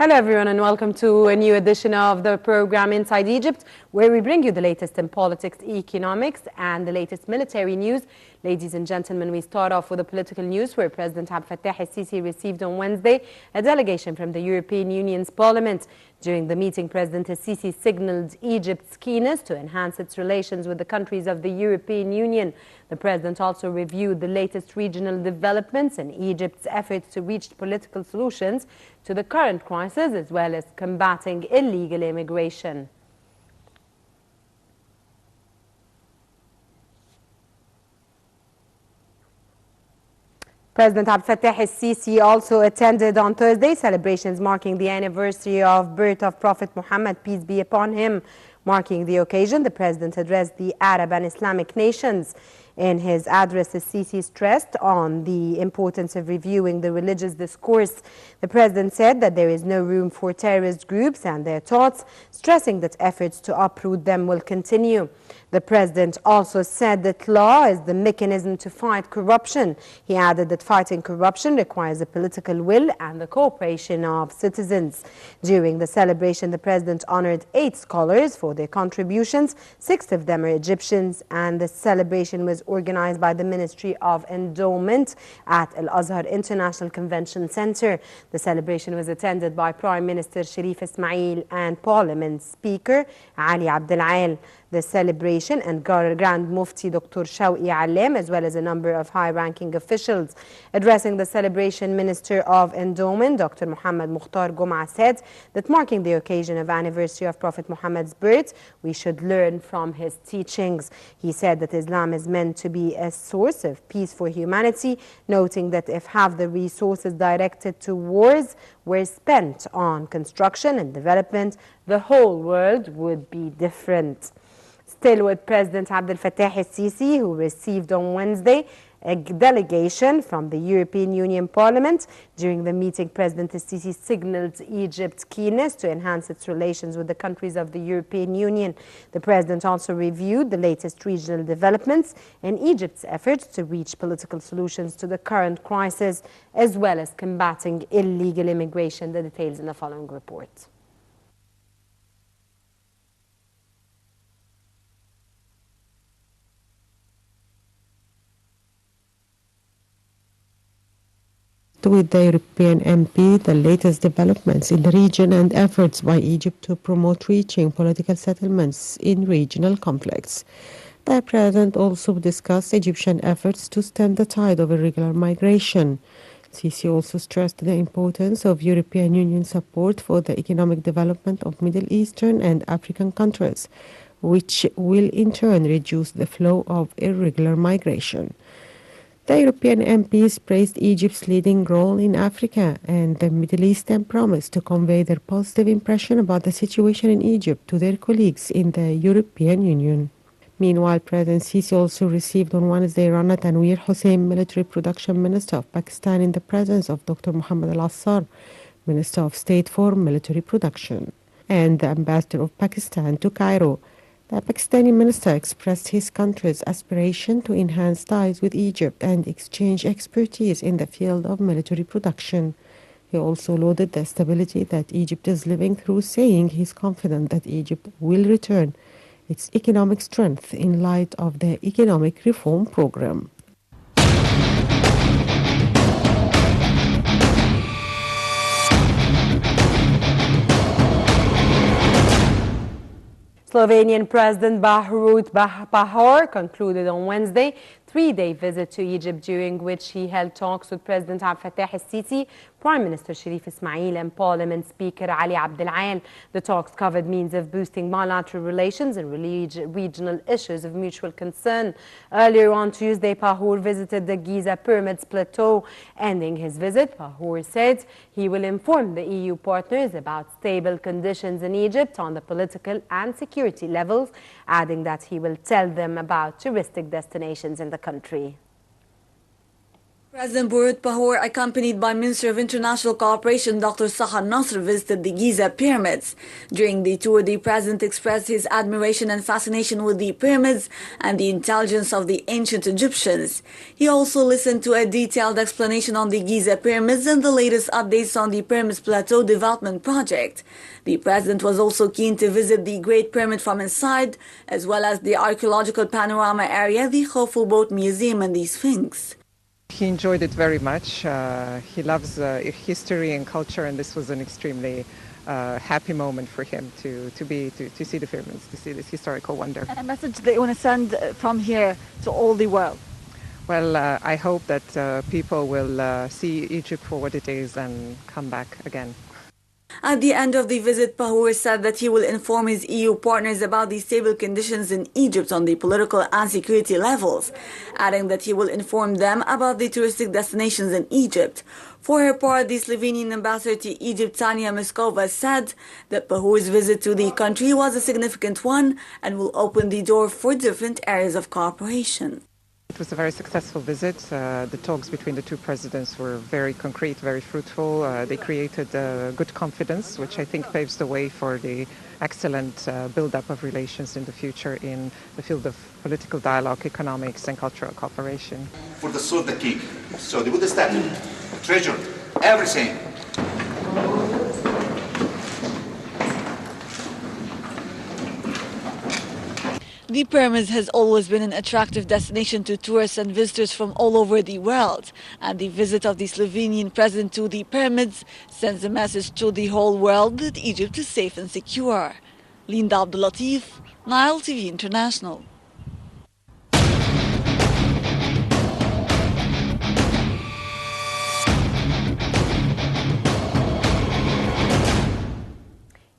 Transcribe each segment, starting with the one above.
Hello everyone and welcome to a new edition of the program Inside Egypt, where we bring you the latest in politics, economics and the latest military news. Ladies and gentlemen, we start off with the political news where President Abdel Fattah el-Sisi received on Wednesday a delegation from the European Union's Parliament. During the meeting, President el-Sisi signaled Egypt's keenness to enhance its relations with the countries of the European Union. The president also reviewed the latest regional developments and Egypt's efforts to reach political solutions to the current crisis, as well as combating illegal immigration. President Abdel Fattah el-Sisi also attended on Thursday celebrations marking the anniversary of birth of Prophet Muhammad, peace be upon him. Marking the occasion, the president addressed the Arab and Islamic nations. In his address, el-Sisi stressed on the importance of reviewing the religious discourse. The president said that there is no room for terrorist groups and their thoughts, stressing that efforts to uproot them will continue. The president also said that law is the mechanism to fight corruption. He added that fighting corruption requires a political will and the cooperation of citizens. During the celebration, the president honored 8 scholars for their contributions. 6 of them are Egyptians, and the celebration was organized by the Ministry of Endowment at Al-Azhar International Convention Center. The celebration was attended by Prime Minister Sharif Ismail and Parliament Speaker Ali Abdel Al. The celebration and Grand Mufti Dr. Shawqi Alem, as well as a number of high-ranking officials. Addressing the celebration, Minister of Endowment Dr. Muhammad Mukhtar Gum'a said that marking the occasion of anniversary of Prophet Muhammad's birth, we should learn from his teachings. He said that Islam is meant to be a source of peace for humanity, noting that if half the resources directed to wars were spent on construction and development, the whole world would be different. Still with President Abdel Fattah el-Sisi, who received on Wednesday a delegation from the European Union Parliament. During the meeting, President el-Sisi signaled Egypt's keenness to enhance its relations with the countries of the European Union. The president also reviewed the latest regional developments and Egypt's efforts to reach political solutions to the current crisis, as well as combating illegal immigration. The details in the following report. With the European MP, the latest developments in the region and efforts by Egypt to promote reaching political settlements in regional conflicts. The president also discussed Egyptian efforts to stem the tide of irregular migration. Sisi also stressed the importance of European Union support for the economic development of Middle Eastern and African countries, which will in turn reduce the flow of irregular migration. The European MPs praised Egypt's leading role in Africa and the Middle East and promised to convey their positive impression about the situation in Egypt to their colleagues in the European Union. Meanwhile, President Sisi also received on Wednesday Rana Tanweer Hussein, Military Production Minister of Pakistan, in the presence of Dr. Muhammad Al-Assar, Minister of State for Military Production, and the Ambassador of Pakistan to Cairo. The Pakistani minister expressed his country's aspiration to enhance ties with Egypt and exchange expertise in the field of military production. He also lauded the stability that Egypt is living through, saying he's confident that Egypt will return its economic strength in light of the economic reform program. Slovenian President Borut Pahor concluded on Wednesday 3-day visit to Egypt, during which he held talks with President Abdel Fattah el-Sisi, Prime Minister Sharif Ismail and Parliament Speaker Ali Abdel Al. The talks covered means of boosting bilateral relations and regional issues of mutual concern. Earlier on Tuesday, Pahor visited the Giza Pyramids Plateau. Ending his visit, Pahor said he will inform the EU partners about stable conditions in Egypt on the political and security levels, adding that he will tell them about touristic destinations in the country. President Burut Pahor, accompanied by Minister of International Cooperation Dr. Sahar Nasr, visited the Giza pyramids. During the tour, the president expressed his admiration and fascination with the pyramids and the intelligence of the ancient Egyptians. He also listened to a detailed explanation on the Giza pyramids and the latest updates on the Pyramids Plateau Development Project. The president was also keen to visit the Great Pyramid from inside, as well as the archaeological panorama area, the Khufu Boat Museum and the Sphinx. He enjoyed it very much. He loves history and culture, and this was an extremely happy moment for him to see the pyramids, to see this historical wonder. And a message that you want to send from here to all the world? Well, I hope that people will see Egypt for what it is and come back again. At the end of the visit, Pahor said that he will inform his EU partners about the stable conditions in Egypt on the political and security levels, adding that he will inform them about the touristic destinations in Egypt. For her part, the Slovenian ambassador to Egypt, Tanya Meskova, said that Pahor's visit to the country was a significant one and will open the door for different areas of cooperation. It was a very successful visit. The talks between the two presidents were very concrete, very fruitful. They created good confidence, which I think paves the way for the excellent build-up of relations in the future in the field of political dialogue, economics and cultural cooperation. For the soul, the cake. So they would statue, treasure, everything. The pyramids has always been an attractive destination to tourists and visitors from all over the world, and the visit of the Slovenian president to the pyramids sends a message to the whole world that Egypt is safe and secure. Linda Abdulatif, Nile TV International.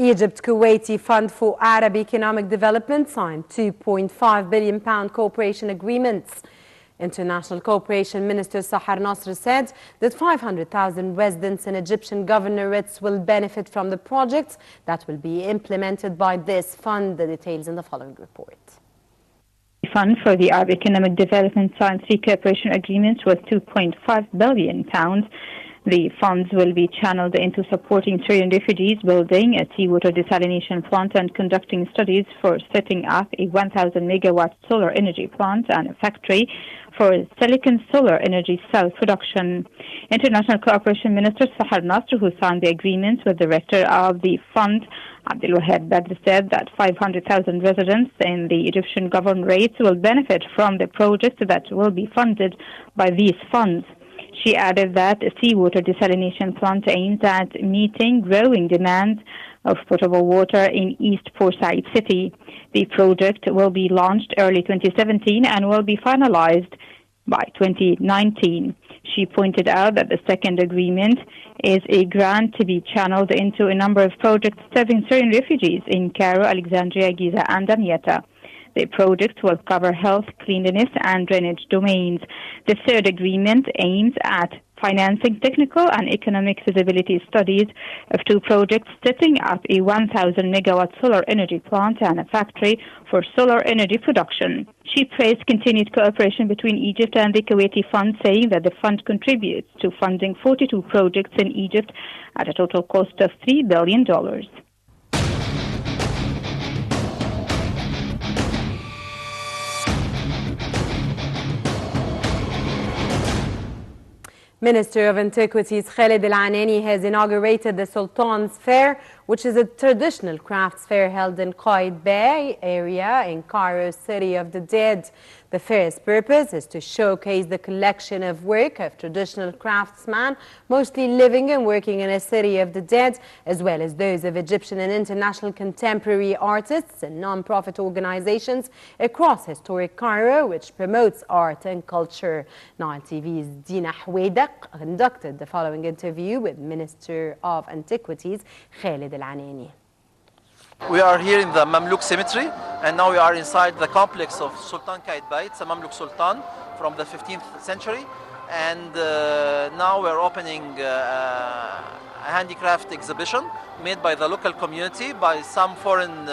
Egypt Kuwaiti Fund for Arab Economic Development signed £2.5 billion cooperation agreements. International Cooperation Minister Sahar Nasr said that 500,000 residents in Egyptian governorates will benefit from the projects that will be implemented by this fund. The details in the following report. The Fund for the Arab Economic Development signed 3 cooperation agreements worth £2.5 billion. The funds will be channeled into supporting Syrian refugees, building a seawater desalination plant and conducting studies for setting up a 1,000-megawatt solar energy plant and a factory for silicon solar energy cell production. International Cooperation Minister Sahar Nasr, who signed the agreements with the director of the fund, Abdelwahab Badr, said that 500,000 residents in the Egyptian governorates will benefit from the projects that will be funded by these funds. She added that a seawater desalination plant aims at meeting growing demand of potable water in East Port Said City. The project will be launched early 2017 and will be finalized by 2019. She pointed out that the second agreement is a grant to be channeled into a number of projects serving Syrian refugees in Cairo, Alexandria, Giza, and Damietta. The project will cover health, cleanliness, and drainage domains. The third agreement aims at financing technical and economic feasibility studies of 2 projects setting up a 1,000-megawatt solar energy plant and a factory for solar energy production. She praised continued cooperation between Egypt and the Kuwaiti Fund, saying that the fund contributes to funding 42 projects in Egypt at a total cost of $3 billion. Minister of Antiquities Khalid Al-Anani has inaugurated the Sultan's Fair, which is a traditional crafts fair held in Qaid Bay area in Cairo, City of the Dead. The fair's purpose is to showcase the collection of work of traditional craftsmen, mostly living and working in a City of the Dead, as well as those of Egyptian and international contemporary artists and non-profit organizations across historic Cairo, which promotes art and culture. Nile TV's Dina Hwedek conducted the following interview with Minister of Antiquities Khalid Al-Anani. We are here in the Mamluk Cemetery, and now we are inside the complex of Sultan Qaid Bay. It's a Mamluk Sultan from the 15th century, and now we're opening a handicraft exhibition made by the local community, by some foreign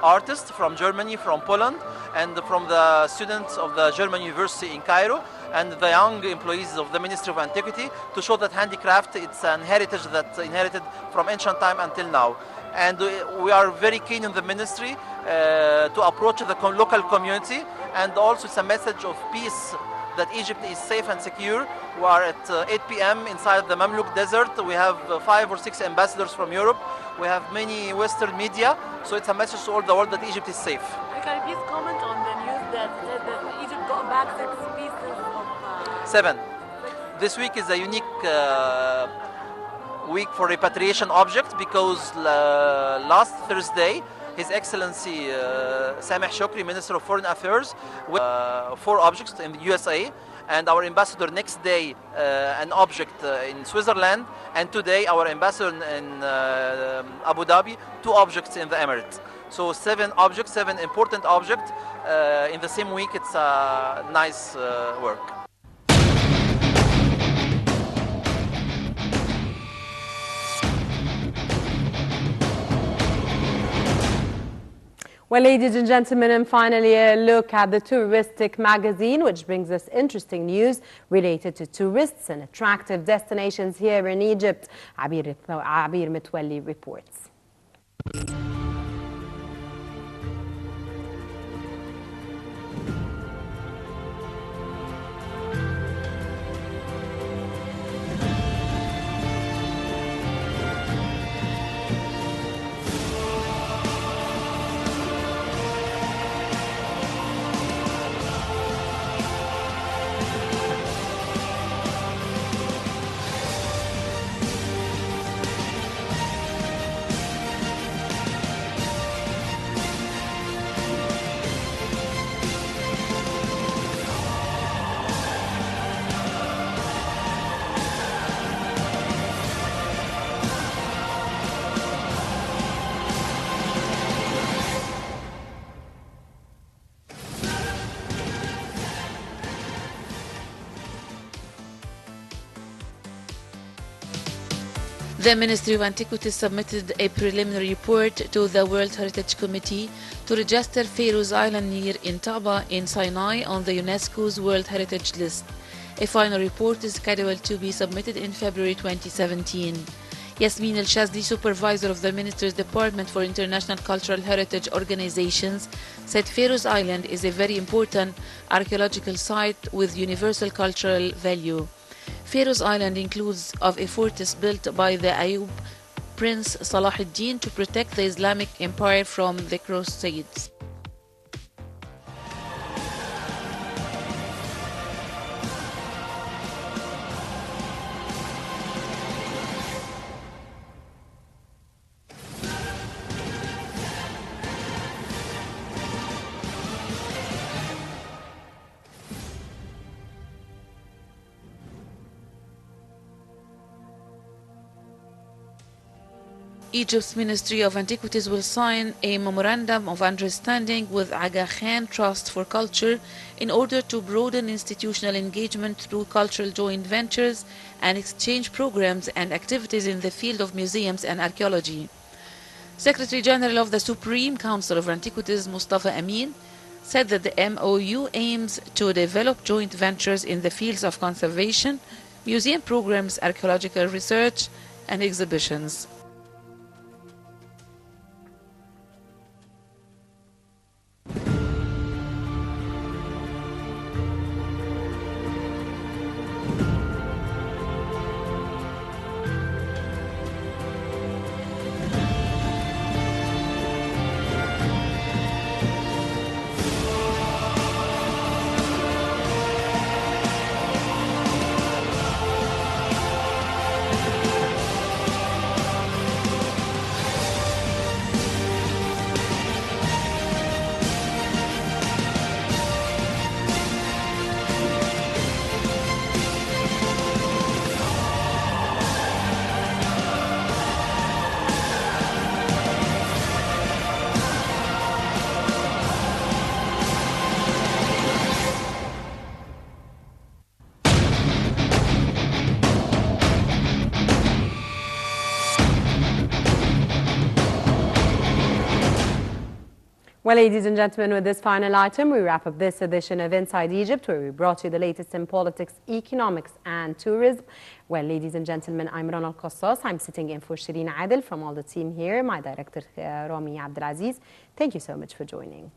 artists from Germany, from Poland, and from the students of the German University in Cairo, and the young employees of the Ministry of Antiquity, to show that handicraft, it's an heritage that's inherited from ancient time until now. And we are very keen in the ministry to approach the local community, and also it's a message of peace, that Egypt is safe and secure. We are at 8 p.m. inside the Mamluk Desert. We have 5 or 6 ambassadors from Europe. We have many Western media, so it's a message to all the world that Egypt is safe. Can you please comment on the news that said that Egypt got back 6 pieces of... 7. This week is a unique week for repatriation objects, because last Thursday, His Excellency Sameh Shukri, Minister of Foreign Affairs, with 4 objects in the USA, and our ambassador next day an object in Switzerland, and today our ambassador in Abu Dhabi 2 objects in the Emirates. So 7 objects, 7 important objects in the same week. It's a nice work. Well, ladies and gentlemen, and finally a look at the Touristic magazine, which brings us interesting news related to tourists and attractive destinations here in Egypt. Abir Mitwalli reports. The Ministry of Antiquities submitted a preliminary report to the World Heritage Committee to register Pharaoh's Island near Intaba in Sinai on the UNESCO's World Heritage List. A final report is scheduled to be submitted in February 2017. Yasmin El-Shazli, supervisor of the Minister's Department for International Cultural Heritage Organizations, said Pharaoh's Island is a very important archaeological site with universal cultural value. Pharaoh's Island includes of a fortress built by the Ayyub Prince Salah ad-Din to protect the Islamic Empire from the Crusades. Egypt's Ministry of Antiquities will sign a memorandum of understanding with Aga Khan Trust for Culture in order to broaden institutional engagement through cultural joint ventures and exchange programs and activities in the field of museums and archaeology. Secretary General of the Supreme Council of Antiquities, Mustafa Amin, said that the MOU aims to develop joint ventures in the fields of conservation, museum programs, archaeological research, and exhibitions. Well, ladies and gentlemen, with this final item, we wrap up this edition of Inside Egypt, where we brought you the latest in politics, economics and tourism. Well, ladies and gentlemen, I'm Rana Al-Qassas. I'm sitting in for Shireen Adel from all the team here, my director, Rami Abdelaziz. Thank you so much for joining.